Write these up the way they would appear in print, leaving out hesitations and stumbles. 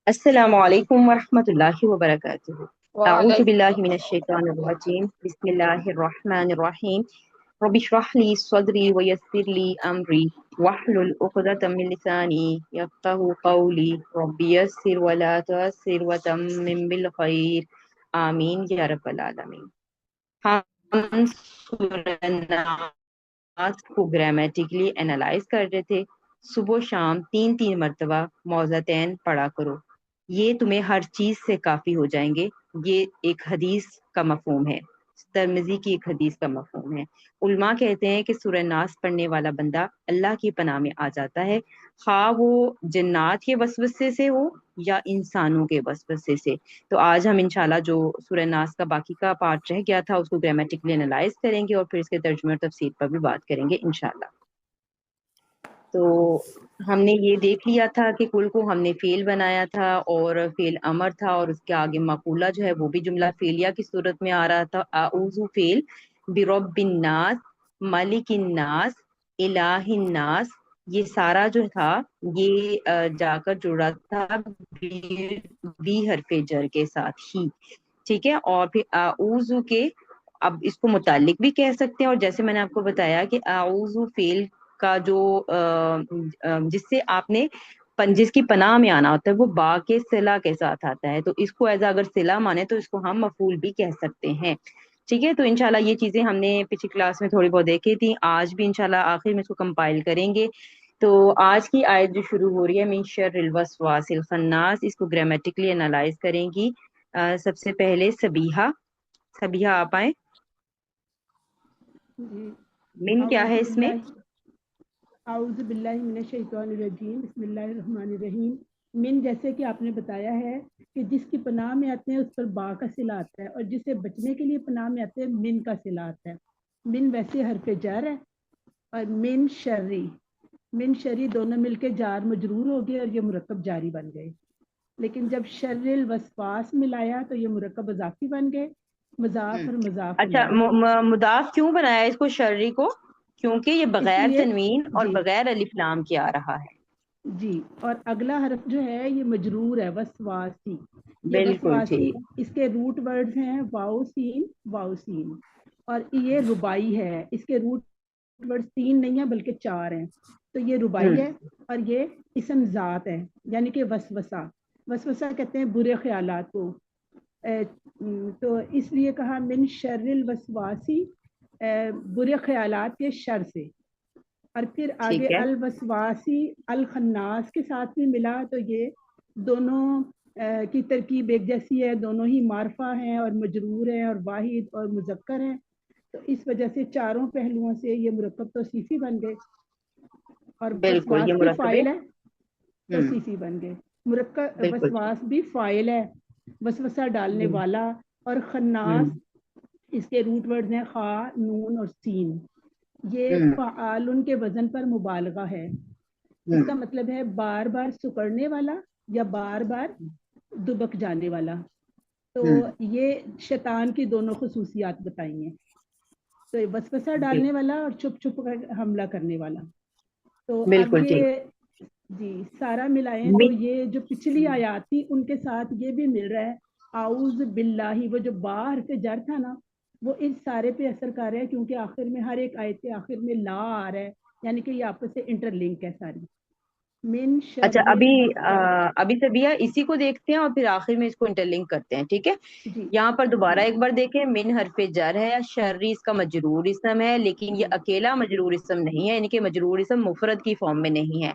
السلام علیکم ورحمۃ اللہ وبرکاتہ۔ اعوذ باللہ وعلیکم من الشیطان الرجیم، بسم اللہ الرحمن الرحیم۔ رب اشرح لی صدری ویسر لی امری واحلل عقدۃ من لسانی یفقہوا قولی رب یسر ولا تعسر وتمم بالخیر، آمین یا رب العالمین۔ ہم سورہ ناس کو گرامیٹیکلی انالائز کر رہے تھے۔ صبح و شام تین تین مرتبہ موضعتین پڑھا کرو، یہ تمہیں ہر چیز سے کافی ہو جائیں گے۔ یہ ایک حدیث کا مفہوم ہے، ترمذی کی ایک حدیث کا مفہوم ہے۔ علماء کہتے ہیں کہ سورہ ناس پڑھنے والا بندہ اللہ کی پناہ میں آ جاتا ہے، خواہ وہ جنات کے وسوسے سے ہو یا انسانوں کے وسوسے سے۔ تو آج ہم انشاءاللہ جو سورہ ناس کا باقی کا پارٹ رہ گیا تھا اس کو گرامیٹیکلی انالائز کریں گے اور پھر اس کے ترجمے اور تفسیر پر بھی بات کریں گے انشاءاللہ۔ تو ہم نے یہ دیکھ لیا تھا کہ کل کو ہم نے فعل بنایا تھا اور فعل امر تھا، اور اس کے آگے مقولہ جو ہے وہ بھی جملہ فعلیہ کی صورت میں آ رہا تھا۔ اعوذ فعل، برب الناس، ملک الناس، الہ الناس، یہ سارا جو تھا یہ جا کر جڑا تھا بھی حرف جر کے ساتھ ہی، ٹھیک ہے۔ اور پھر اعوذ کے اب اس کو متعلق بھی کہہ سکتے ہیں، اور جیسے میں نے آپ کو بتایا کہ اعوذ فعل کا جو جس سے آپ نے جس کی پناہ میں آنا ہوتا ہے وہ با کے صلہ کے ساتھ آتا ہے، تو اس کو ایز اگر صلہ مانے تو اس کو ہم مفعول بھی کہہ سکتے ہیں، ٹھیک ہے۔ تو انشاءاللہ یہ چیزیں ہم نے پچھلی کلاس میں تھوڑی بہت دیکھی تھی، آج بھی انشاءاللہ آخر میں اس کو کمپائل کریں گے۔ تو آج کی آیت جو شروع ہو رہی ہے من شر الوسواس الخناس، اس کو گرامیٹیکلی انالائز کریں گی۔ سب سے پہلے سبیحہ، سبیحہ آپ آئیں۔ جی۔ من کیا اعوذ ہے اس میں؟ باللہ اعوذ باللہ من الشیطان الرجیم، بسم اللہ الرحمن الرحیم۔ من جیسے کہ آپ نے بتایا ہے کہ جس کی پناہ میں آتے ہیں اس پر با کا صلہ آتا ہے، اور جسے بچنے کے لیے پناہ میں آتے ہیں من کا صلہ آتا ہے۔ من ویسے حرف جر ہے، اور من شری دونوں مل کے جار مجرور ہو گئے اور یہ مرکب جاری بن گئے، لیکن جب شر الوسواس ملایا تو یہ مرکب اضافی بن گئے، مضاف اور مضاف اچھا، الیہ۔ مضاف کیوں بنایا اس کو شرری کو؟ کیونکہ یہ اس بغیر لیے تنوین اور جی بغیر الف لام کے آ رہا ہے۔ جی، اور اگلا حرف جو ہے یہ مجرور ہے، وسواسی۔ یہ بالکل وسواسی، ٹھیک۔ اس کے روٹ ورڈز ہیں واؤ سین، واؤ سین، اور یہ ربائی ہے، اس کے روٹ ورڈز تین نہیں ہیں بلکہ چار ہیں، تو یہ ربائی ہے، اور یہ اسم ذات ہے، یعنی کہ وسوسہ۔ وسوسہ کہتے ہیں برے خیالات کو، تو اس لیے کہا من شر الوسواسی، برے خیالات کے شر سے۔ اور پھر آگے ٹھیک ہے، الوسواسی الخناس کے ساتھ بھی ملا، تو یہ دونوں کی ترکیب ایک جیسی ہے، دونوں ہی معرفہ ہیں اور مجرور ہیں اور واحد اور مذکر ہیں، تو اس وجہ سے چاروں پہلوؤں سے یہ مرکب توصیفی بن گئے، اور بالکل یہ وسواس بھی مرکبے۔ فاعل ہے، توصیفی بن گئے۔ مرکب بالکل ٹھیک۔ وسواس بھی فاعل ہے، وسوسہ ڈالنے ہم، والا، اور خناس ہم، اس کے روٹ ورڈز ہیں خا، نون اور سین۔ یہ ہم، فعالن کے وزن پر مبالغہ ہے، اس ہم، کا مطلب ہے بار بار سکڑنے والا یا بار بار دبک جانے والا۔ تو ہم، یہ شیطان کی دونوں خصوصیات بتائی ہیں، تو وسوسہ جی، ڈالنے والا اور چھپ چھپ کر حملہ کرنے والا۔ تو اب بالکل ٹھیک۔ یہ جی سارا ملائیں تو یہ جو پچھلی آیات تھی ان کے ساتھ یہ بھی مل رہا ہے، اعوذ باللہ، وہ جو با حرف جر تھا نا وہ اس سارے پہ اثر کر رہا ہے، کیونکہ آخر میں ہر ایک آیت کے آخر میں لا آ رہا ہے، یعنی کہ یہ آپس سے انٹر لنک ہے ساری۔ من اچھا، شر الوسواس، ابھی سبیہ اسی کو دیکھتے ہیں اور پھر آخر میں اس کو انٹرلنک کرتے ہیں، ٹھیک ہے۔ جی یہاں پر دوبارہ جی ایک بار دیکھیں، من حرف جر ہے، شرری اس کا مجرور اسم ہے، لیکن یہ جی اکیلا مجرور اسم نہیں ہے، یعنی کہ مجرور اسم مفرد کی فارم میں نہیں ہے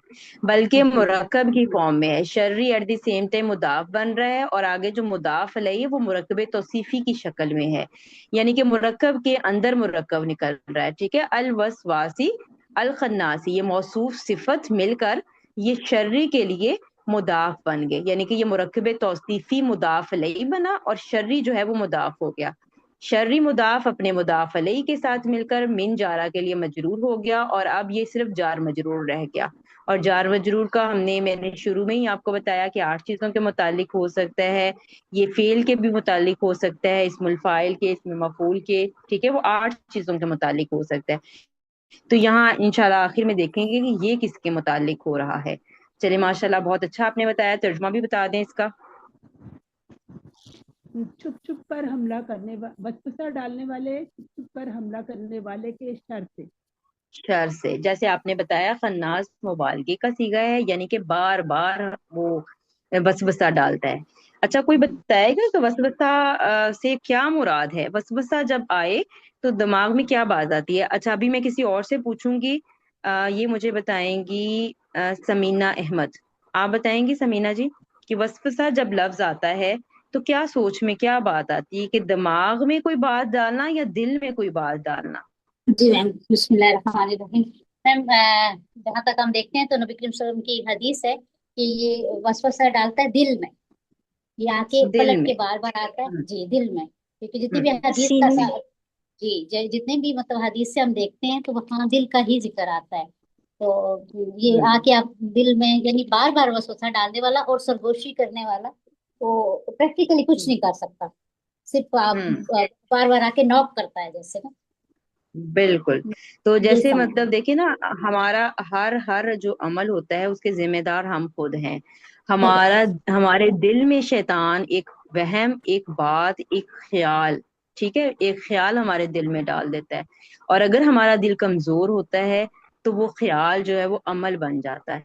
بلکہ جی مرکب کی فارم میں ہے۔ شرری ایٹ دی سیم ٹائم مضاف بن رہا ہے، اور آگے جو مضاف علیہ وہ مرکب توصیفی کی شکل میں ہے، یعنی کہ مرکب کے اندر مرکب نکل رہا ہے، ٹھیک ہے۔ الوسواسی الخناسی، یہ موصوف صفت مل کر یہ شرری کے لیے مضاف بن گئے، یعنی کہ یہ مرکب توصیفی مضاف علیہ بنا اور شرری جو ہے وہ مضاف ہو گیا۔ شرری مضاف اپنے مضاف علیہ کے ساتھ مل کر من جارہ کے لیے مجرور ہو گیا، اور اب یہ صرف جار مجرور رہ گیا۔ اور جار مجرور کا میں نے شروع میں ہی آپ کو بتایا کہ 8 چیزوں کے متعلق ہو سکتا ہے، یہ فعل کے بھی متعلق ہو سکتا ہے، اسم الفاعل کے، اسم مفعول کے، ٹھیک ہے، وہ 8 چیزوں کے متعلق ہو سکتا ہے۔ تو یہاں انشاءاللہ آخر میں دیکھیں گے کہ یہ کس کے متعلق ہو رہا ہے، चलिए माशाल्लाह, बहुत अच्छा आपने बताया। तर्जुमा भी बता दें इसका। छुप छुप कर हमला करने वसवसा डालने वाले, छुप छुप कर हमला करने वाले के शर से। शर से, जैसे आपने बताया खन्नास मुबालगे का सीगा है, यानी कि बार बार वो वसवसा डालता है। अच्छा, कोई बताएगा कि वसवसा से क्या मुराद है? वसवसा जब आए तो दिमाग में क्या बात आती है? अच्छा, अभी मैं किसी और से पूछूंगी। ये मुझे बताएंगी समीना अहमद। आप बताएंगी समीना जी कि वसवसा जब लफ्ज आता है तो क्या सोच में क्या बात आती है, कि दिमाग में कोई बात डालना या दिल में कोई बात डालना? जी मैम, बिस्मिल्लाहिर्रहमानिर्रहीम। मैम, जहाँ तक हम देखते हैं तो नबी करीम सल्लल्लाहु अलैहि वसल्लम की हदीस है कि ये वसवसा डालता है दिल में। ये आके दिल पलट में। के बार बार आता है जी दिल में, क्योंकि जितनी भी हदीस का सीने में। जी जितने भी मतलब हदीस से हम देखते हैं तो वहाँ दिल का ही जिक्र आता है। तो ये हम्म, आके आप दिल में, यानी बार बार वसवसा डालने वाला और सरगोशी करने वाला, वो प्रैक्टिकली कुछ नहीं कर सकता। सिर्फ आप हम्म, बार बार आके नॉक करता है जैसे ना। बिल्कुल। तो ये जैसे समझ मतलब देखिए ना, हमारा हर हर जो अमल होता है उसके जिम्मेदार हम खुद हैं। खुद है। हमारा हमारे दिल में शैतान एक वहम, एक बात, एक ख्याल, ठीक है, एक ख्याल हमारे दिल में डाल देता है। और अगर हमारा दिल कमजोर होता है तो वो ख्याल जो है वो अमल बन जाता है।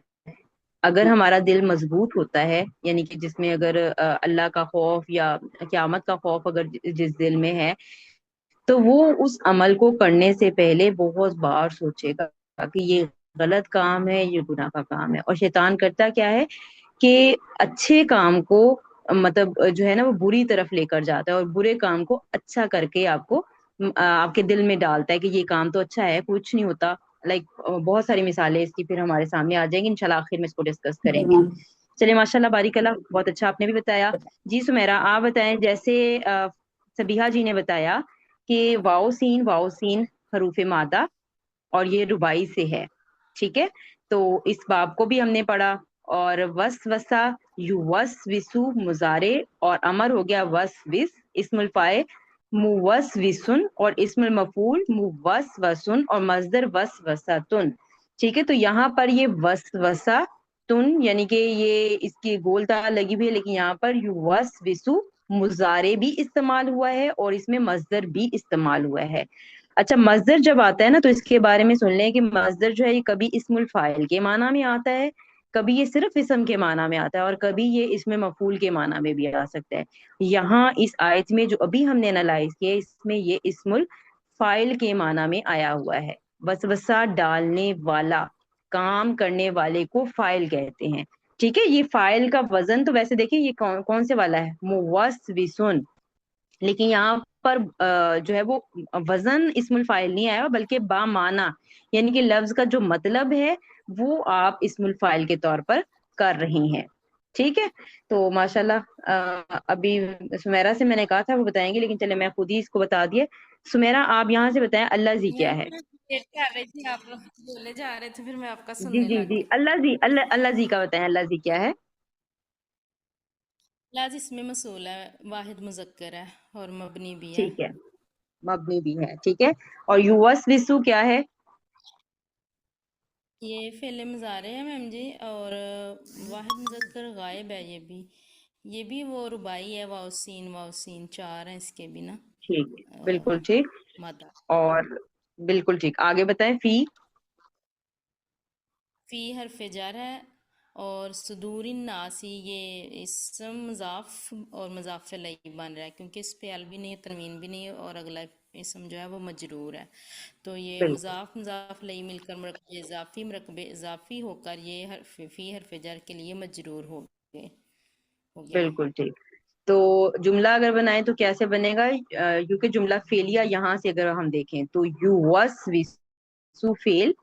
अगर हमारा दिल मजबूत होता है, यानी कि जिसमें अगर अल्लाह का खौफ या क़यामत का खौफ अगर जिस दिल में है, तो वो उस अमल को करने से पहले बहुत बार सोचेगा कि ये गलत काम है, ये गुनाह का काम है। और शैतान करता क्या है कि अच्छे काम को मतलब जो है ना वो बुरी तरफ लेकर जाता है, और बुरे काम को अच्छा करके आपको आपके दिल में डालता है कि ये काम तो अच्छा है, कुछ नहीं होता। लाइक बहुत सारी मिसालें इसकी फिर हमारे सामने आ जाएंगी, इंशाल्लाह आखिर में इसको डिस्कस जी करेंगे। मैम। चलिए माशाल्लाह बारिकल्लाह, बहुत अच्छा आपने भी बताया। जी सुमेरा, आप बताएं। जैसे सबिहा जी ने बताया कि वाओ सीन हरूफ मादा, और ये रुबाई से है, ठीक है। तो इस बाब को भी हमने पढ़ा। और वस वसा, युवस विसु मुजारे, और अमर हो गया वस विस, इस्मुल फाए मुवस विसुन, और इस्मुल मफूल मुवस वसुन, और मजदर वस वसातुन। ठीक है, तो यहाँ पर ये वस वसा तुन, यानी कि ये इसकी गोल ताल लगी हुई है, लेकिन यहाँ पर युवस विसु मुजारे भी इस्तेमाल हुआ है और इसमें मजदर भी इस्तेमाल हुआ है। अच्छा, मजदर जब आता है ना तो इसके बारे में सुन लें कि मजदर जो है ये कभी इस्मुल फाइल के माना में आता है, कभी ये सिर्फ इस्म के माना में आता है, और कभी ये इसमें मफूल के माना में भी आ सकता है। यहाँ इस आयत में जो अभी हमने एनालाइज किया है, इसमें ये इस्मुल फाइल के माना में आया हुआ है। वसवसा डालने वाला, काम करने वाले को फाइल कहते हैं। ठीक है, ये फाइल का वजन तो वैसे देखिए ये कौन कौन से वाला है, मुवस्विसुन, लेकिन यहाँ पर जो है वो वजन इस्मुल फाइल नहीं आया, बल्कि बामाना, यानी कि लफ्ज का जो मतलब है वो आप इस्मुल फाइल के तौर पर कर रही हैं। ठीक है, तो माशाल्लाह अभी सुमेरा से मैंने कहा था वो बताएंगे, लेकिन चले मैं खुद ही इसको बता दिए। सुमेरा, आप यहाँ से बताएं अल्लाह जी क्या मैम है? मैं वेट कर रही थी, आप लोग बोले जा रहे थे, फिर मैं आपका जी सुनने जी लग जी, गई। अल्लाह जी, अल्लाह जी का बताएं, अल्लाह जी क्या है? लाज इसमें मसूल है, वाहिद मुजक्कर है और मबनी भी है। ठीक है, मबनी भी है, ठीक है। और युवस विसु क्या है? ये फेले मज़ारे हैं मैम जी, और वाहिद मुजक्कर गायब है। ये भी वो रुबाई है। वाउसीन चार हैं इसके भी ना। ठीक है, अ, बिल्कुल ठीक। मादा। और बिल्कुल ठीक, आगे बताएं। फी? फी हरफ जर है, और सुदूरिन नासी ये इसम मज़ाफ और मज़ाफ अलैहि बन रहा है, क्योंकि इस पे अल भी नहीं है, तनवीन भी नहीं है, और अगला इसम जो है वो मजरूर है। तो ये बिल्कुल मुज़ाफ अलैहि मिलकर मरकबे इजाफी होकर ये फी हरफ जर के लिए मजरूर हो गया। बिल्कुल ठीक। तो जुमला अगर बनाए तो कैसे बनेगा? क्योंकि जुमला फेलिया यहाँ से अगर हम देखें तो यू वस विसु फेल,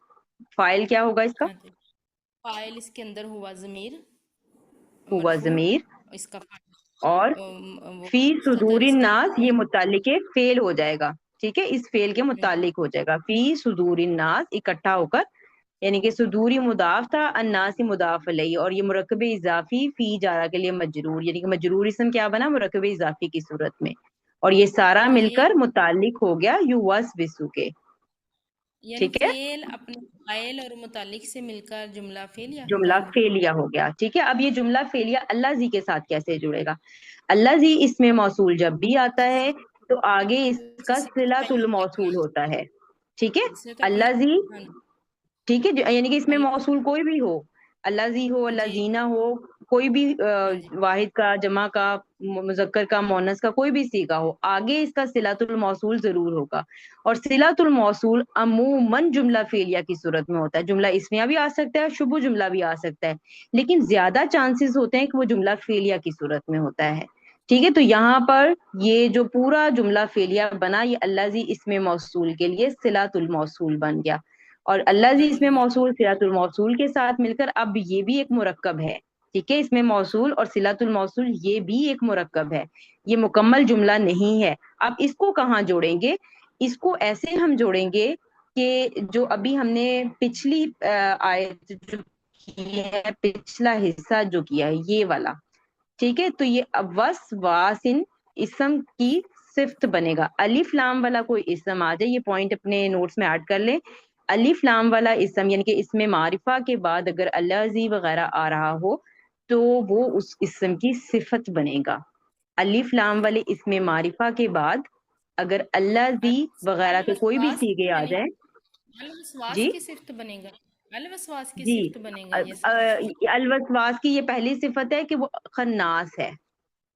फाइल क्या होगा इसका? हाँ जी, फाइल इसके अंदर हुआ ज़मीर हुआ मरफू, जमीर। इसका और वो फी खबर सुदूरी इसका नास, ये मरफू। मुतालिक फेल हो जाएगा। ठीक है, इस फेल के मुतालिक हो जाएगा, फी सुदूरी नास इकट्ठा होकर, यानी कि सुदूरी मुदाफ था, अन्नासी मुदाफ अलैहि, और ये मुरक्कब इजाफी फी जारा के लिए मजरूर, यानी कि मजरूर इसम क्या बना, मुरक्कब इजाफी की सूरत में। और ये सारा ये मिलकर मुतालिक हो गया युवस बिसु के। यानी ठीक है, फेल अपने फाइल और मुतालिक से मिलकर जुमला फेल या जुमला कौल। फेलिया हो गया। ठीक है, अब ये जुमला फेलिया अल्लाह जी के साथ कैसे जुड़ेगा? अल्लाह जी इसमें मौसूल जब भी आता है तो आगे इसका जिसे सिलातुल मौसूल होता है। ठीक है, इसने तो अपने, अल्लाह जी, हाँ जी, ठीक है, यानी कि इसमें अल्लाह, मौसूल कोई भी हो, अल्लाजी हो, जी, अल्लाजीना हो, कोई भी हाँ जी, वाहिद का, जमा का, मुजक्कर का, मोनस का, कोई भी सीगा हो, आगे इसका सिलातुल मौसूल जरूर होगा। और सिलातुल मौसूल अमूमन जुमला फेलिया की सूरत में होता है। जुमला इसमिया भी आ सकता है, शुभ जुमला भी आ सकता है, लेकिन ज्यादा चांसेस होते हैं कि वो जुमला फेलिया की सूरत में होता है। ठीक है, तो यहाँ पर ये जो पूरा जुमला फेलिया बना, ये अल्लाजी इसमें मौसूल के लिए सिलातुल मौसूल बन गया। और अल्लाह जी हाँ इसमें जी, मौसूल सिलातुल मौसूल के साथ मिलकर अब ये भी एक मुरक्कब है। ठीक है, इसमें मौसूल और सिलातुल मौसूल ये भी एक मुरक्कब है, ये मुकम्मल जुमला नहीं है। अब इसको कहाँ जोड़ेंगे? इसको ऐसे हम जोड़ेंगे कि जो अभी हमने पिछली आयत जो की है, पिछला हिस्सा जो किया है ये वाला। ठीक है, तो ये वस वासिन इसम की सिफ्त बनेगा। अलिफ लाम वाला कोई इसम आ जाए, ये पॉइंट अपने नोट्स में ऐड कर लें। अलिफ लाम वाला इसम यानी कि इसमें मारिफा के बाद अगर अल्लाजी वगैरह आ रहा हो तो वो उस इसम की सिफत बनेगा। अलिफ लाम वाले इसमें मारिफा के बाद अगर अल्लाजी वगैरह के कोई भी अलवसवास सीगे आ यानी जाए। अलवसवास जी की सिफ्त बनेगा, अलवसवास की जी, सिफ्त बनेगा ये सब। अलवसवास की ये पहली सिफत है कि वो खन्नास है।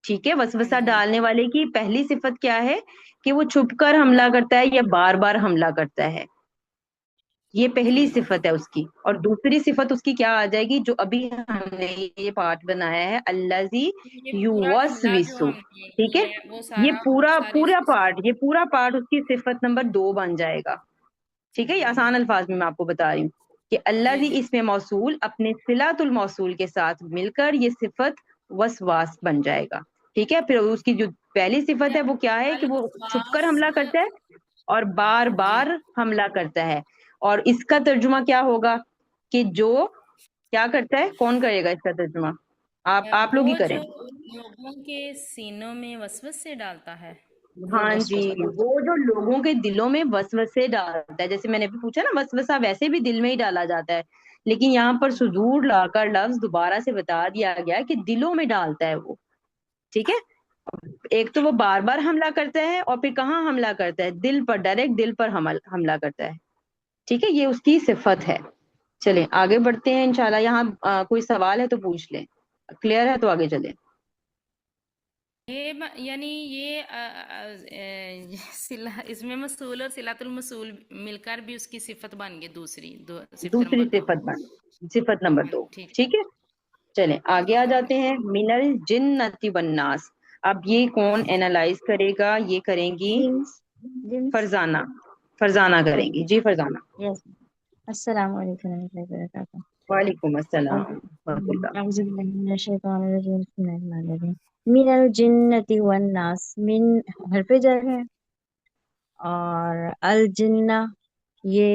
ठीक है, हाँ वसवसा जी, डालने वाले की पहली सिफत क्या है? कि वो छुपकर हमला करता है या बार बार हमला करता है। ये पहली ठीक, सिफत है उसकी। और दूसरी सिफत उसकी क्या आ जाएगी, जो अभी हमने ये पार्ट बनाया है, अल्लाजी ये पूरा जुमला जो युवस्विसु। हमने ठीक है, किया है वो ये सारा, पूरा सारी पूरा उसकी पार्ट, सिफत। ये पूरा पार्ट उसकी सिफत नंबर 2 बन जाएगा। ठीक है, ये आसान अल्फाज में मैं आपको बता रही हूँ कि अल्लाह जी जी जी, इसमें मौसूल अपने सिलातुल मौसूल के साथ मिलकर ये सिफत वसवास बन जाएगा। ठीक है, फिर उसकी जो पहली सिफत है वो क्या है कि वो छुपकर अलवसवास, हमला करता है और बार जी, बार हमला करता है। और इसका तर्जुमा क्या होगा कि जो क्या करता है, कौन करेगा इसका तर्जुमा? आप लोग ही वो जो करें। लोगों के सीनों में वसवस से डालता है, वो हाँ जी, वसवसा डालता वो जो लोगों के दिलों में वसवसे डालता है, जैसे मैंने भी पूछा ना, वसवसा वैसे भी दिल में ही डाला जाता है, लेकिन यहाँ पर सुजूर लाकर लफ्ज दोबारा से बता दिया गया कि दिलों में डालता है वो। ठीक है, एक तो वो बार बार हमला करता है और फिर कहाँ हमला करता है? दिल पर, डायरेक्ट दिल पर हमला करता है। ठीक है, ये उसकी सिफत है। चलें आगे बढ़ते हैं इंशाल्लाह। यहाँ कोई सवाल है तो पूछ लें, क्लियर है तो आगे चलें। है। यानी ये सिला इसमें मसूल और सिलातुल मसूल मिलकर भी उसकी सिफत बन गई, दूसरी दो, सिफत दूसरी नंबर 2। सिफत नंबर हाँ 2। ठीक ठीक है, चलें आगे आ जाते हैं। मिनल जिन्नति वन्नास। अब ये कौन एनालाइज करेगा? ये करेंगी जिन्स जिन्स फरजाना। फरजाना करेंगी ओके जी, फरजाना। यस अस्सलाम वालेकुम रहमतुल्लाहि व बरकातहू वालेकुम अस्सलाम वरहमतुल्लाह। अऊज़ु बिल्लाहि मिनश शैतानिर रजीम बिस्मिल्लाहिर रहमानिर रहीम मिनल जिन्नति वन नास मिन हरफ जर है और अल जिन्ना ये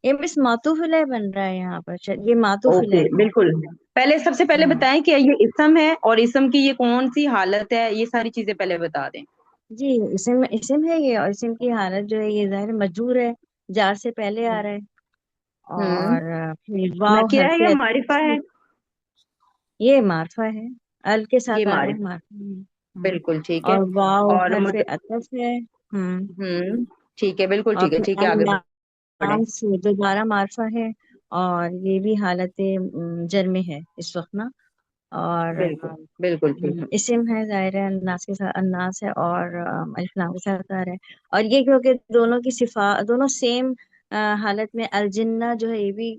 ये मिस मातूफ इलैह बन रहा है यहाँ पर ये मातूफ ओके, इलैह है बिल्कुल। पहले सबसे पहले हम्म बताएं कि ये इसम है और इसम की ये कौन सी हालत है, ये सारी चीजें पहले बता दें। जी इसम है ये और इसम की हालत जो है ये ज़ाहिर मजरूर है जार से पहले आ रहा है हम्म, और फिर वाव नकीरा है हरफ या मारिफा है? अतफ ये मार्फा है अल के ये साथ आ रहा है मारिफा, मार्फा है बिल्कुल ठीक है। और वाव और हरफ अतफ है ठीक है, बिल्कुल और ठीक है, फिर ठीक है, अल आगे बढ़े। नाम से दोबारा मार्फा है और ये भी हालत जर में है इस वक्त ना और बिल्कुल बिल्कुल ठीक। इस्म है जाहिर है अन्नास के साथ अन्नास है और अलिफ लाम के साथ आ रहा है और ये क्योंकि दोनों की सिफा दोनों सेम हालत में अल जिन्ना जो है ये भी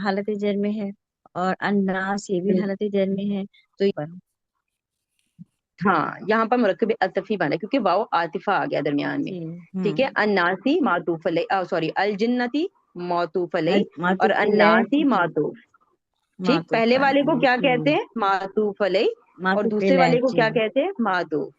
हालत जर में है और अन्नास ये भी हालत जर में है तो हाँ, यहाँ पर मुरक्कब अतफी बना है क्योंकि वाव आतिफा आ गया दरमियान में। जी ठीक है, अन्नासी मातूफ अलै, सॉरी, अल जिन्नती मातूफ अलै और मातुफ अन्नासी मातूफ। ठीक, मातुफ पहले वाले को क्या जी कहते हैं? मातूफ अलै। और मातुफ दूसरे वाले को जी क्या कहते हैं? मातूफ।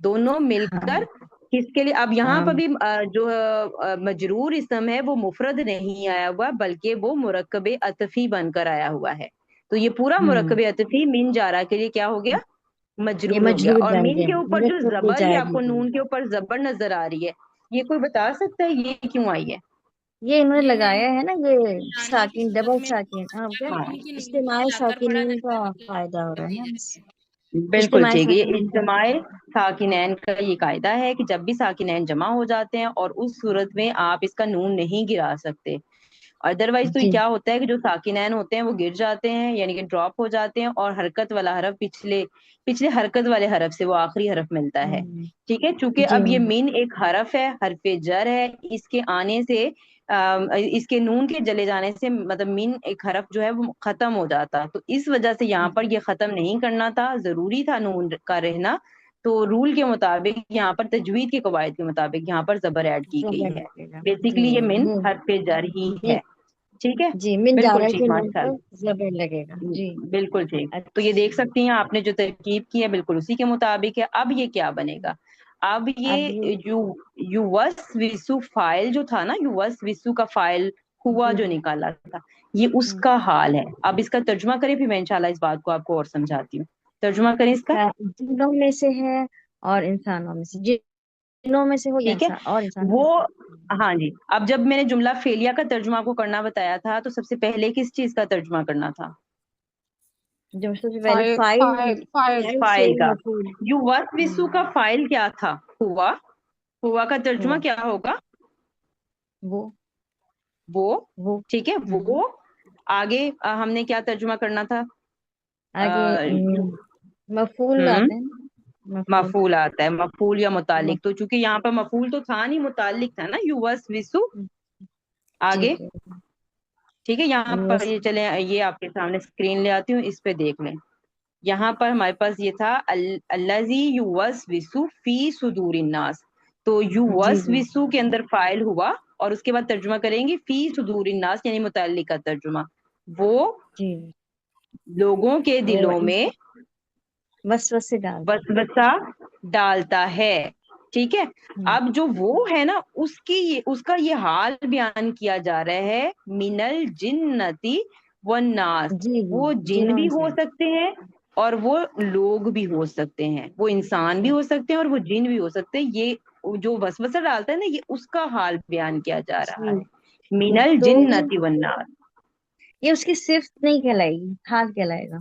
दोनों मिलकर हाँ किसके लिए? अब यहाँ पर अम, भी जो मजरूर इसम है वो मुफरद नहीं आया हुआ, बल्कि वो मुरक्कब अतफी बनकर आया हुआ है। तो ये पूरा हम्म मुरक्कब अतफी मिन जारा के लिए क्या हो गया? ये मजरूर हो गया। मजरूर और बन मीम गया के ऊपर जो मुरक्कब जबर, ये जारी आपको है नून के ऊपर जबर नजर आ रही है, ये कोई बता सकता है ये क्यों आई है? ये इन्होंने ये लगाया है ना, ये फलानी की साकिन, सूरत डबल में साकिन। हाँ क्या, जब नून की नींद इज्तिमाई मिलाकर पढ़ा साकिनीन जाता का है मतलब फायदा हो रहा है दी ना जाती बिल्कुल इज्तिमाई ठीक है। ये साकिनीन का इज्तिमाए साकिनैन का ये कायदा है कि जब भी साकिनैन जमा हो जाते हैं और उस सूरत में आप इसका नून नहीं गिरा सकते। अदरवाइज तो ये जी क्या होता है कि जो साकिनैन होते हैं वो गिर जाते हैं, यानी कि ड्रॉप हो जाते हैं, और हरकत वाला हरफ पिछले पिछले हरकत वाले हरफ से वो आखिरी हरफ मिलता है। हम्म, ठीक है, चूंकि जी अब ये मिन एक हरफ है, हरफ जर है, इसके आने से इसके नून के जले जाने से मतलब मिन एक हरफ जो है वो खत्म हो जाता, तो इस वजह से यहाँ पर ये खत्म नहीं करना था, जरूरी था नून का रहना। तो रूल के मुताबिक यहाँ पर, तजवीद के कवायद के मुताबिक यहाँ पर जबर ऐड की गई जबर है। लगेगा। जी बेसिकली ये मिन हरफ जर ही ये है। ठीक है, जी मिल जा बिल्कुल रहा है ठीक, कि नून पर माशाल्लाह। जबर लगेगा जी। बिल्कुल ठीक। तो ये देख अच्छा, सकती हैं आपने जो तरकीब की है बिल्कुल उसी के मुताबिक है। अब ये क्या बनेगा? अब अब ये ये युवस विसु फाइल जो था ना, युवस विसु का फाइल हुआ जी जो जी निकाला था, ये हम्म, उसका हाल है। अब इसका तर्जुमा करें, फिर मैं इंशाल्लाह इस बात को आपको और समझाती हूँ। तर्जुमा करें इसका। जिनों में से है और इंसानों में से, जिनों में से हो या ठीक है, इंसान और इंसानों वो, में से। हाँ जी। अब जब मैंने जुमला फेलिया का तर्जुमा को करना बताया था, तो सबसे पहले किस चीज का तर्जुमा करना था? जो सबसे पहले file file, file file file से फाइल का। मफूल। युवस विसु का हम्म, फाइल क्या था? हुआ। हुआ का तर्जुमा हुआ क्या होगा? वो वो। वो ठीक है, वो। आगे हमने क्या तर्जुमा करना था? आगे यू। मफूल हम्म। आते हैं ना, मफूल। मफूल आता है, मफूल या मफ, मुतालिक। तो चूंकि यहाँ पर मफूल तो था नहीं, मुतालिक था ना, युवस विसु। जी आगे। जी ठीक है, यहाँ पर यस, ये चले, ये आपके सामने स्क्रीन ले आती हूँ, इस पे देख लें। यहाँ पर हमारे पास ये था अल्लजी युवस विसु फी सुदूरिन नास। तो जी युवस जी विसु के अंदर फाइल हुआ, और उसके बाद तर्जुमा करेंगे फी सुदूरिन नास, यानी मुतल्लिक का तर्जुमा। वो जी लोगों के वो दिलों में वसवसे डालता है। वसवसा डालता है। ठीक है। हम्म, अब जो वो है ना, उसका ये हाल बयान किया जा रहा है, मिनल जिन्नति वन्नास। जी जी वो जिन भी जिनों हो से। सकते हैं और वो लोग भी हो सकते हैं, वो इंसान भी हो सकते हैं और वो जिन भी हो सकते हैं। ये जो वसवसा डालता है ना, ये उसका हाल बयान किया जा रहा जी है, मिनल तो जिन्नति वन्नास। ये उसकी सिर्फ नहीं कहलाएगी, हाल कहलाएगा।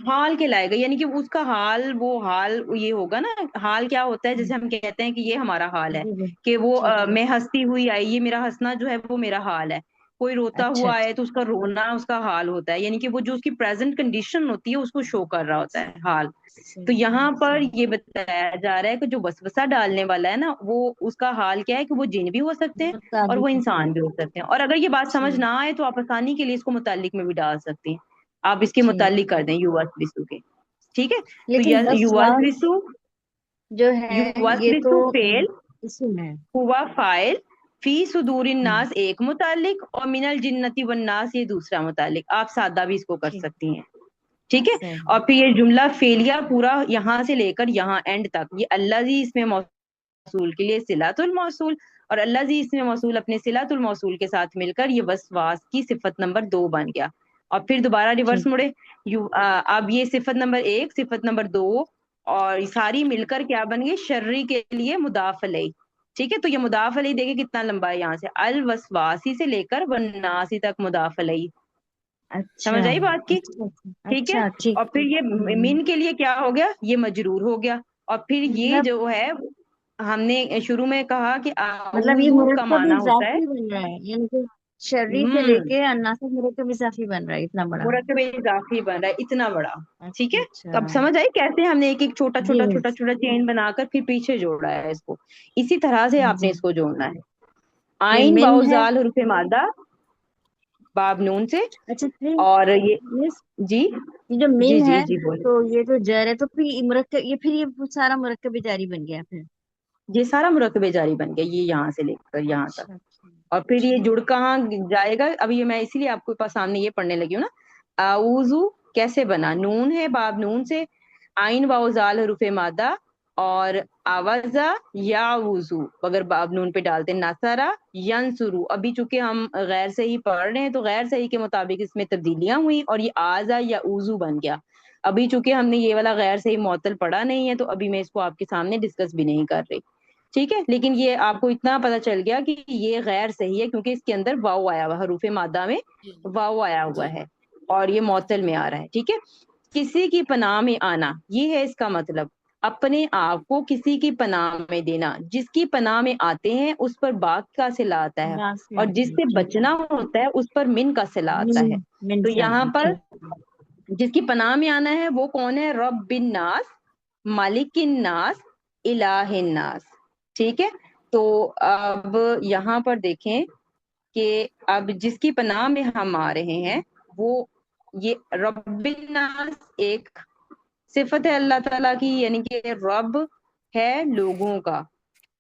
हाल कहलाएगा, यानी कि उसका हाल, वो हाल ये होगा ना। हाल क्या होता है? जैसे हम कहते हैं कि ये हमारा हाल है, जी जी कि वो ठीक है। मैं हंसती हुई आई, ये मेरा हंसना जो है वो मेरा हाल है। कोई रोता अच्छा हुआ आए अच्छा तो उसका रोना उसका हाल होता है, यानी कि वो जो उसकी प्रेजेंट कंडीशन होती है उसको शो कर रहा होता है, हाल। तो सही यहाँ पर सही। ये बताया जा रहा है कि जो वसवसा डालने वाला है ना, वो उसका हाल क्या है कि वो जिन भी हो सकते हैं और वो मुताबिक इंसान भी हो सकते हैं। और अगर ये बात समझ ठीक ना आए तो आप आसानी के लिए इसको मुतालिक में भी डाल सकते हैं। आप इसके ठीक मुतालिक कर ठीक। दें युवा विसु के। ठीक है। तो लेकिन युवा वसवास विसु, जो है युवा ये तो विसु फेल इसमें है। हुआ फाइल, फी सुदूरिन हम्म, नास एक मुतालिक, और मिनल जिन्नति वन्नास ये दूसरा मुतालिक। आप सादा भी इसको कर ठीक सकती हैं। ठीक है। सही। और फिर ये जुमला फेलिया पूरा यहाँ से लेकर यहाँ एंड तक, ये अल्लाजी इसमें मौसूल के लिए सिलातुल मौसूल, और अल्लाजी इसमें मौसूल अपने सिलातुल मौसूल के साथ मिलकर ये वसवास की सिफत नंबर 2 बन गया। और फिर दोबारा रिवर्स ठीक मुड़े, अब ये सिफत नंबर 1, सिफत नंबर 2 और ये सारी मिलकर क्या बन गई? शर्री के लिए मुदाफ अलैह। ठीक है, तो ये मुदाफ अलैह देखिए कितना लंबा है, यहाँ से अल वसवासी से लेकर वन्नासी तक मुदाफ अलैह। अच्छा समझ आई बात की? अच्छा अच्छा ठीक है। अच्छा ठीक और फिर ठीक। ये मिन के लिए क्या हो गया? ये मजरूर हो गया। और फिर ये मतलब जो है, हमने शुरू में कहा कि ये आउजू का मुरक्कब माना होता है। इजाफी बन रहा है, यानी कि शर्री से हम्म। लेके अन्ना से मुरक्कब इजाफी बन रहा है इतना बड़ा। मुरक्कब इजाफी बन रहा है इतना बड़ा। ठीक अच्छा है। अच्छा तो अब समझ आई कैसे हमने एक एक छोटा जी छोटा छोटा छोटा चेन बनाकर फिर पीछे जोड़ा है इसको। इसी तरह से आपने जी। इसको जोड़ना है। ये आइन मिन है। वाउजाल हरूफ मादा बाब नून से। अच्छा फिर और ये, मिस, जी ये जो जी मिन जी है जी बोले। तो ये तो जर है, तो फिर ये मुरक्कब, ये फिर ये सारा मुरक्कब जारी बन गया फिर। ये सारा मुरक्कब जारी बन गया, ये यहाँ से लेकर यहाँ तक। अच्छा अच्छा और फिर ये ठीक। जुड़ कहाँ जाएगा? अभी ये मैं इसीलिए आपके पास सामने ये पढ़ने लगी हूँ ना। आउजू कैसे बना? नून है बाब नून से, आइन वाउजाल हरूफ मादा, और आवाजा या वुजू अगर बाब नून पे डालते, नसरा यंसुरु। अभी चूंकि हम गैर सही पढ़ रहे हैं तो गैर सही के मुताबिक इसमें तब्दीलियां हुई और ये आजा या उजू बन गया। अभी चूंकि हमने ये वाला गैर सही मुअत्तल पढ़ा नहीं है, तो अभी मैं इसको आपके सामने डिस्कस भी नहीं कर रही। ٹھیک ہے، لیکن یہ آپ کو اتنا پتہ چل گیا کہ یہ غیر صحیح ہے کیونکہ اس کے اندر واو آیا ہوا، حروف مادہ میں جی واو آیا ہوا جی ہے اور یہ معطل میں آ رہا ہے. ٹھیک ہے، کسی کی پناہ میں آنا، یہ ہے اس کا مطلب، اپنے آپ کو کسی کی پناہ میں دینا. جس کی پناہ میں آتے ہیں اس پر باغ کا صلہ آتا ہے، باس سے اور جس آتی ہے، سے ٹھیک ہے. بچنا ہوتا ہے اس پر من کا صلہ آتا ہے. من تو سے یہاں آتی ہے، پر ٹھیک ہے. جس کی پناہ میں آنا ہے وہ کون ہے؟ رب الناس، مالک الناس، الہ الناس. ٹھیک ہے، تو اب یہاں پر دیکھیں کہ اب جس کی پناہ میں ہم آ رہے ہیں وہ یہ رب الناس ایک صفت ہے اللہ تعالیٰ کی، یعنی کہ رب ہے لوگوں کا،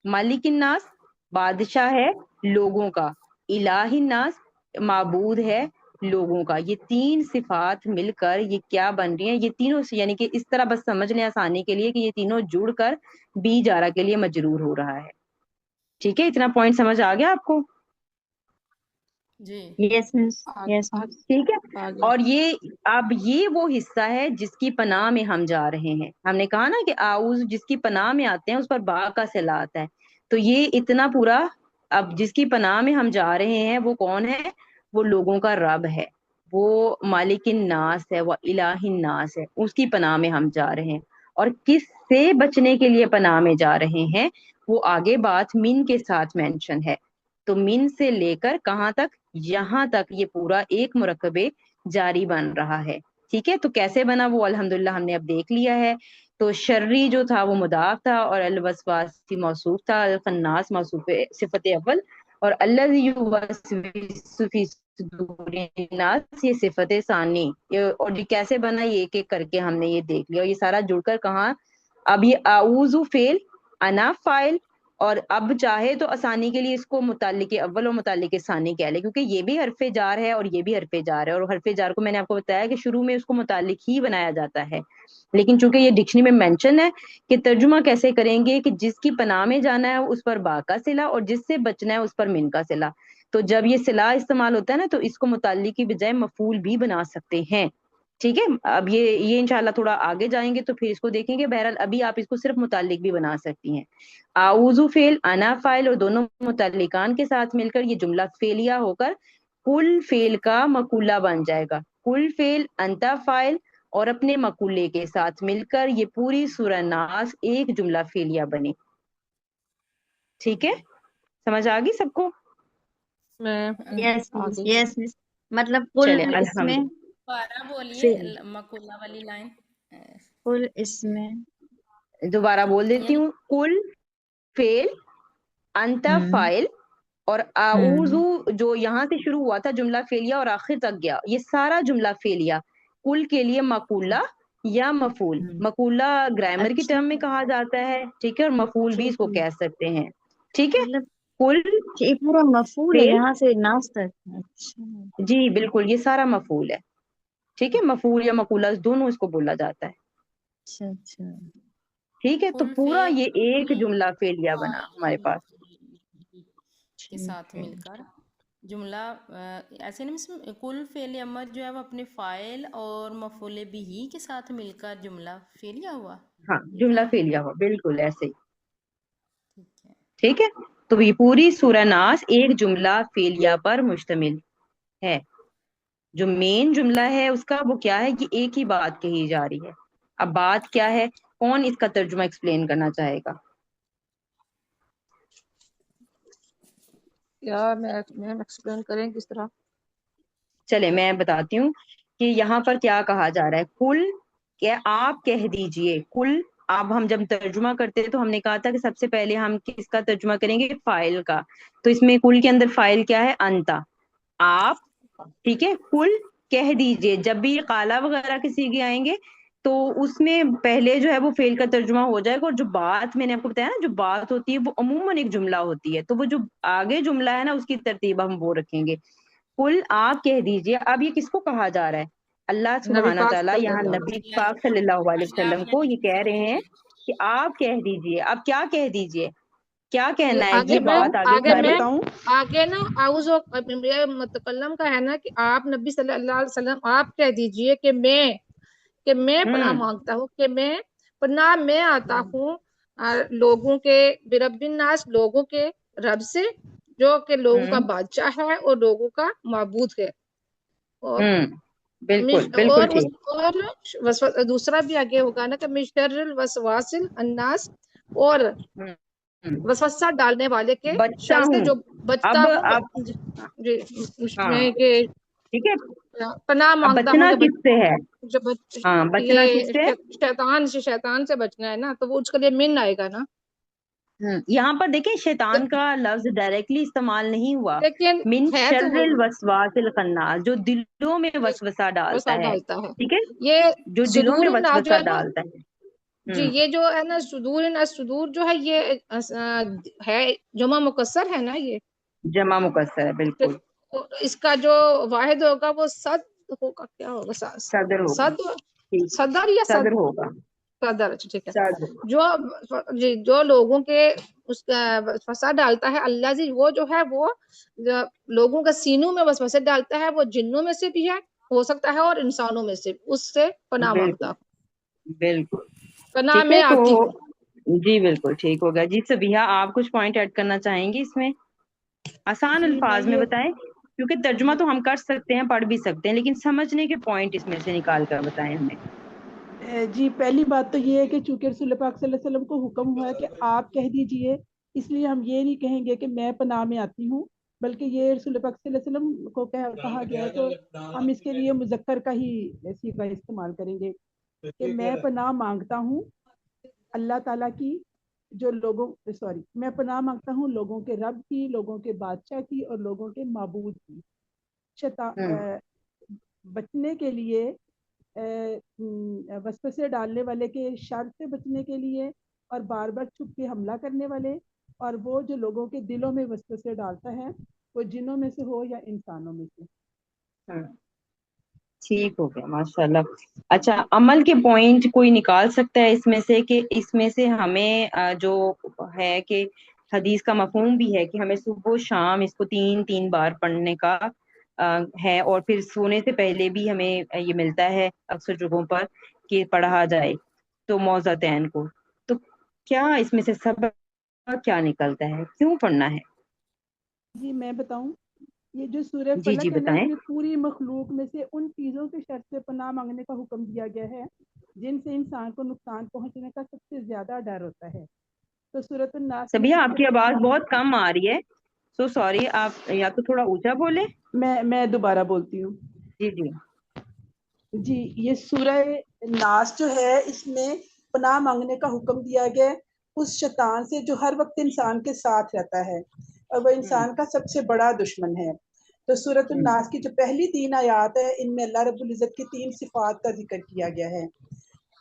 مالک الناس بادشاہ ہے لوگوں کا، الہ الناس معبود ہے لوگوں کا. یہ تین صفات مل کر یہ کیا بن رہی ہیں؟ یہ تینوں یعنی کہ اس طرح بس سمجھ لیں آسانی کے لیے کہ یہ تینوں جڑ کر بی جارہ کے لیے مجرور ہو رہا ہے. ٹھیک ہے، اتنا پوائنٹ سمجھ آ گیا آپ کو؟ جی یس مس، یس مس. ٹھیک ہے، اور یہ اب یہ وہ حصہ ہے جس کی پناہ میں ہم جا رہے ہیں. ہم نے کہا نا کہ آؤز جس کی پناہ میں آتے ہیں اس پر با کا صلہ آتا ہے. تو یہ اتنا پورا اب جس کی پناہ میں ہم جا رہے ہیں وہ کون ہے؟ وہ لوگوں کا رب ہے، وہ مالک الناس ہے، وہ الہ الناس ہے، اس کی پناہ میں ہم جا رہے ہیں. اور کس سے بچنے کے لیے پناہ میں جا رہے ہیں وہ آگے بات من کے ساتھ مینشن ہے. تو من سے لے کر کہاں تک؟ یہاں تک یہ پورا ایک مرکب جاری بن رہا ہے. ٹھیک ہے، تو کیسے بنا وہ الحمدللہ ہم نے اب دیکھ لیا ہے. تو شرری جو تھا وہ مضاف تھا، اور الوسواسی موصوف تھا، الخناس موصوف صفت اول، اور الذی یوسوس فی صدور الناس یہ صفت ثانی. اور یہ کیسے بنا یہ ایک ایک کر کے ہم نے یہ دیکھ لیا، اور یہ سارا جڑ کر کہاں اب یہ اعوذ فعل، انا فاعل، اور اب چاہے تو آسانی کے لیے اس کو متعلق اول اور متعلق ثانی کہہ لے کیونکہ یہ بھی حرف جار ہے اور یہ بھی حرف جار ہے. اور حرف جار کو میں نے آپ کو بتایا کہ شروع میں اس کو متعلق ہی بنایا جاتا ہے، لیکن چونکہ یہ ڈکشنری میں مینشن ہے کہ ترجمہ کیسے کریں گے کہ جس کی پناہ میں جانا ہے اس پر با کا صلہ اور جس سے بچنا ہے اس پر من کا صلہ. تو جب یہ صلہ استعمال ہوتا ہے نا تو اس کو متعلق کی بجائے مفعول بھی بنا سکتے ہیں. ٹھیک ہے، اب یہ انشاءاللہ تھوڑا آگے جائیں گے تو پھر اس کو دیکھیں گے. بہرحال ابھی آپ اس کو صرف متعلق بھی بنا سکتی ہیں. اعوذ فعل، انا فاعل، اور دونوں متعلقان کے ساتھ مل کر یہ جملہ فعلیہ ہو کر کل فعل کا مقولہ بن جائے گا. کل فعل، انتا فاعل، اور اپنے مقولے کے ساتھ مل کر یہ پوری سورہ ناس ایک جملہ فعلیہ بنے. ٹھیک ہے، سمجھ آ گئی سب کو؟ یس مس، یس مس. مطلب کل چلے اس میں الحمد دوبارہ بولیے فعل، مقولہ والی لائن. کل اس میں دوبارہ بول دیتی یعنی ہوں. کل فعل، انتا ہم فاعل، اور اعوذ ہم جو یہاں سے شروع ہوا تھا جملہ فعلیہ اور آخر تک گیا، یہ سارا جملہ فعلیہ کل کے لیے مقولہ یا مفعول. ہم. مقولہ گرامر کی اچھا، ٹرم میں کہا جاتا ہے، ٹھیک ہے، اور مفعول بھی اس ٹھیک کو ہے. کہہ سکتے ہیں. ٹھیک ہے، مطلب کل یہ پورا مفعول ہے فعل، یہاں سے ناس تک. اچھا جی بالکل یہ سارا مفعول ہے. ٹھیک ہے، مفعول یا مقولہ دونوں اس کو بولا جاتا ہے. اچھا اچھا. ٹھیک ہے، تو کل پورا فعل یہ ایک جملہ فعلیہ بنا ہمارے پاس. کے ٹھیک ساتھ ہے. مل کر جملہ ایسے نہیں، اس میں کل فعل امر جو ہے وہ اپنے فاعل اور مفعول بھی کے ساتھ مل کر جملہ فعلیہ ہوا. ہاں یہ جملہ کہنا ہے. فعلیہ ہوا، بالکل ایسے ہی. ٹھیک ہے. ٹھیک ہے، تو یہ پوری سورہ ناس ایک جملہ فعلیہ پر مشتمل ہے. جو مین جملہ ہے اس کا وہ کیا ہے کہ ایک ہی بات کہی جا رہی ہے. اب بات کیا ہے؟ کون اس کا ترجمہ ایکسپلین کرنا چاہے گا؟ میم ایکسپلین کریں کس طرح؟ چلے میں بتاتی ہوں کہ یہاں پر کیا کہا جا رہا ہے. کل کہ آپ کہہ دیجئے. کل اب ہم جب ترجمہ کرتے ہیں تو ہم نے کہا تھا کہ سب سے پہلے ہم کس کا ترجمہ کریں گے؟ فاعل کا. تو اس میں کل کے اندر فاعل کیا ہے؟ انتا، آپ. ٹھیک ہے، کل کہہ دیجئے. جب بھی یہ قالا وغیرہ کے صیغے آئیں گے تو اس میں پہلے جو ہے وہ فعل کا ترجمہ ہو جائے گا، اور جو بات میں نے آپ کو بتایا نا جو بات ہوتی ہے وہ عموماً ایک جملہ ہوتی ہے، تو وہ جو آگے جملہ ہے نا اس کی ترتیب ہم وہ رکھیں گے. کل آپ کہہ دیجئے. اب یہ کس کو کہا جا رہا ہے؟ اللہ نبی سبحانہ پاک تعالیٰ صلی یہاں اللہ نبی علیہ پاک صلی اللہ علیہ پہلے آپ وسلم کو یہ کہہ رہے ہیں کہ آپ کہہ دیجئے. اب کیا کہہ دیجئے؟ کیا کہنا ہے؟ آگے یہ میں بات آگے آگے ساری میں آگے نا اعوذ متکلم کا ہے نا کہ آپ نبی صلی اللہ علیہ وسلم آپ کہہ دیجئے کہ میں پناہ ہوں مانگتا ہوں، کہ میں پناہ میں آتا ہوں लोगों के बिरब्बिन नास, लोगों के रब से, जो कि लोगों का बादशाह है और लोगों का माबूद है। और बिल्कुल बिल्कुल और ठीक। दूसरा भी आगे होगा ना कि मिशर्रिल वसवासिल अन्नास, और हम्म, वसवसा डालने वाले के बचता शर से हूँ। जो बचता अब हूँ। आप, जी, हाँ मैं के ठीक है, पनाह अब मांगता हूँ बचना कि किससे है? जो हाँ, बचना ये किससे है? शैतान से बचना है ना, तो वो उसके लिए मिन आएगा ना। यहाँ पर देखें, शैतान का लफ्ज डायरेक्टली इस्तेमाल नहीं हुआ। लेकिन मिन है तो वो शर्रिल वसवासिल खन्नास, जो दिलों में वसवसा डालता वसा है। डालता है। ठीक है, ये जो दिलों में सुदूर नाज जो वसवसा है ना, डालता है। जी, ये जो है ना सुदूर ना, सुदूर जो है ये है जमा मुकस्सर है ना ये। जमा मुकस्सर है, बिल्कुल। तो इसका जो वाहिद होगा वो सद होगा, क्या होगा, सदर होगा, सद, ठीक, सदर या सद, सदर होगा, सदर, अच्छा ठीक है। सदर। जी, जो लोगों के उसका फसाद डालता है, अल्लाह जी, वो जो है वो जो लोगों के सीनों में बस फसाद डालता है, वो जिन्नों में से भी है, हो सकता है, और इंसानों में से भी। उससे पनाह मांगता बिल्कुल हूँ, बिल्कुल पनाह ठीक में है। तो आती हूँ। जी बिल्कुल ठीक होगा जी। सबिहा, आप कुछ पॉइंट ऐड करना चाहेंगी इसमें? आसान जी मैं अल्फाज में ये बताएं, क्योंकि तर्जुमा तो हम कर सकते हैं, पढ़ भी सकते हैं, लेकिन समझने के पॉइंट इसमें से निकाल कर बताएं हमें। जी, पहली बात तो ये है कि चूंकि रसूल पाक सल्लल्लाहु अलैहि वसल्लम को हुक्म हुआ है कि आप कह दीजिए, इसलिए हम ये नहीं कहेंगे कि मैं पनाह में आती हूँ, बल्कि ये रसूल पाक सल्लल्लाहु अलैहि वसल्लम को कहा गया है, तो हम इसके लिए मुज़क्कर का ही सीगा इस्तेमाल करेंगे कि मैं पनाह मांगता हूँ अल्लाह ताला की, जो लोगों सॉरी मैं पनाह मांगता हूँ लोगों के रब की, लोगों के बादशाह की, और लोगों के माबूद की। हम्म बचने के लिए, वसवसे डालने वाले के शर से बचने के लिए, और बार बार छुप के हमला करने वाले, और वो जो लोगों के दिलों में वसवसे डालता है, वो जिनों में से हो या इंसानों में से। हम्म, ठीक हो गया, माशाल्लाह। अच्छा, अमल के पॉइंट कोई निकाल सकता है इसमें से, कि इसमें से हमें जो है कि हदीस का मफहूम भी है कि हमें सुबह शाम इसको 3 3 बार पढ़ने का है, और फिर सोने से पहले भी हमें ये मिलता है अक्सर जगहों पर कि पढ़ा जाए, तो मौज़तैन को। तो क्या इसमें से सब क्या निकलता है, क्यों पढ़ना है? जी मैं बताऊं, ये जो सूरह जी जी फलक है ना, बताएं। इसमें पूरी मखलूक में से उन चीज़ों के शर से पनाह मांगने का हुक्म दिया गया है जिनसे इंसान को नुकसान पहुंचने का सबसे ज्यादा डर होता है। तो सूरत नास में सबिया, सबसे आपकी आवाज बहुत कम आ रही है, सो सॉरी, आप या तो थोड़ा ऊंचा बोले। मैं दोबारा बोलती हूँ। जी जी। जी, ये सूरह नास जो है, इसमें पनाह मांगने का हुक्म दिया गया है उस शैतान से जो हर वक्त इंसान के साथ रहता है, और वह हम्म इंसान का सबसे बड़ा दुश्मन है। तो सूरत हम्म नास की जो पहली 3 आयात है, इनमें अल्लाह रब्बुल इज्जत की 3 सिफात का जिक्र किया गया है।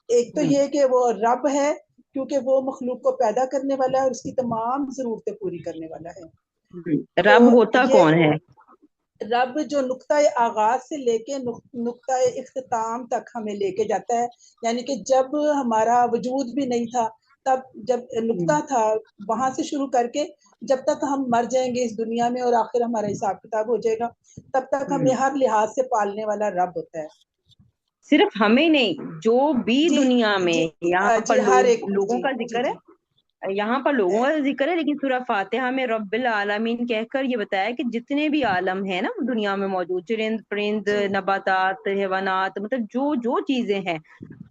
एक तो हम्म ये कि वो रब है, क्योंकि वो मखलूक को पैदा करने वाला है और उसकी तमाम ज़रूरतें पूरी करने वाला है। तो रब होता ये कौन है? रब जो नुक्ता आगाज से लेके नुक्ता इख्तिताम तक हमें लेके जाता है, यानी कि जब हमारा वजूद भी नहीं था, तब जब नुक्ता था, वहां से शुरू करके जब तक हम मर जाएंगे इस दुनिया में और आखिर हमारा हिसाब किताब हो जाएगा, तब तक हमें हर लिहाज से पालने वाला रब होता है। सिर्फ हमें नहीं, जो भी जी दुनिया जी में, यहाँ पर जी, हर एक, लोगों जी का जी जिक्र जी है, यहाँ पर लोगों का जिक्र है, लेकिन सूरह फातिहा में रब्बिल आलमीन कहकर ये बताया कि जितने भी आलम है ना दुनिया में मौजूद, चरिंद परिंद, जी नबातात, हैवानात, मतलब जो जो चीजें हैं,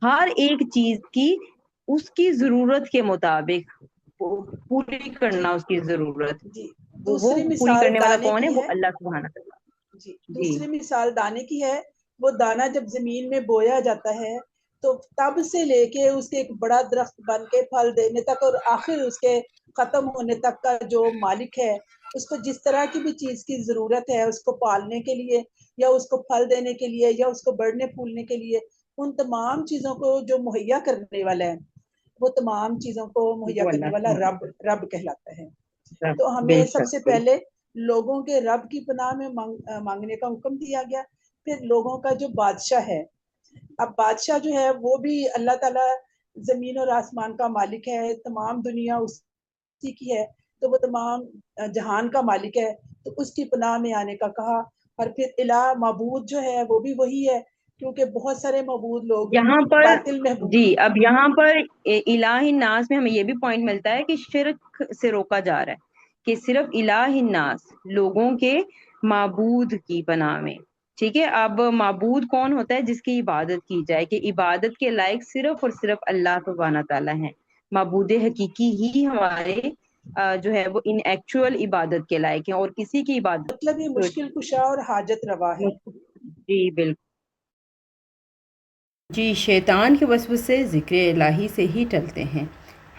हर एक चीज की उसकी जरूरत के मुताबिक पूरी जी करना उसकी जरूरत, जी। वो दूसरी पूरी मिसाल करने वाला दाने कौन है? की वो है। अल्लाह सुब्हानहू व तआला। जी, जी। दूसरी मिसाल दाने की है। वो दाना जब जमीन में बोया जाता है, तो तब से लेके उसके एक बड़ा दरख्त बन के फल देने तक और आखिर उसके खत्म होने तक का जो मालिक है, उसको जिस तरह की भी चीज की जरूरत है उसको पालने के लिए, या उसको फल देने के लिए, या उसको बढ़ने फूलने के लिए, उन तमाम चीजों को जो मुहैया करने वाला है, वो तमाम चीजों को मुहैया वो करने अल्लाह वाला सुब्हानहू रब रब कहलाता है। व तो तआला। हमें बेशक सबसे बेशक। पहले लोगों के रब की पनाह में मांगने का हुक्म दिया गया। फिर लोगों का जो बादशाह है, अब बादशाह जो है वो भी अल्लाह ताला जमीन और आसमान का मालिक है, तमाम दुनिया उसी की है, तो वो तमाम जहान का मालिक है, तो उसकी पनाह में आने का कहा। और फिर इला माबूद जो है वो भी वही है, کیونکہ بہت سارے معبود لوگ یہاں پر باطل محبوب جی، اب یہاں پر الہ الناس میں ہمیں یہ بھی پوائنٹ ملتا ہے کہ شرک سے روکا جا رہا ہے کہ صرف الہ الناس لوگوں کے معبود کی پناہ میں. ٹھیک ہے، اب معبود کون ہوتا ہے؟ جس کی عبادت کی جائے، کہ عبادت کے لائق صرف اور صرف اللہ سبحانہ تعالیٰ ہیں. معبود حقیقی ہی ہمارے جو ہے وہ ان ایکچوئل عبادت کے لائق ہیں، اور کسی کی عبادت مطلب یہ مشکل کشا اور حاجت روا ہے. جی بالکل. جی، شیطان کے وسوسے سے ذکر الہی سے ہی ٹلتے ہیں.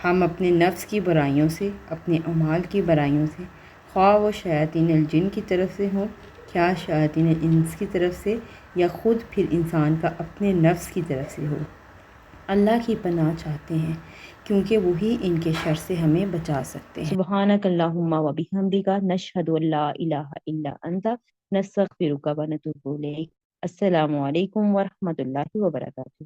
ہم اپنے نفس کی برائیوں سے، اپنے اعمال کی برائیوں سے، خواہ وہ شیاطین الجن کی طرف سے ہوں، کیا شیاطین الانس کی طرف سے، یا خود پھر انسان کا اپنے نفس کی طرف سے ہو، اللہ کی پناہ چاہتے ہیں، کیونکہ وہی ان کے شر سے ہمیں بچا سکتے ہیں. سبحانک اللہم و بحمدک نشہد ان لا الہ الا انت نستغفرک و نتوب الیک. السلام علیکم ورحمۃ اللہ وبرکاتہ.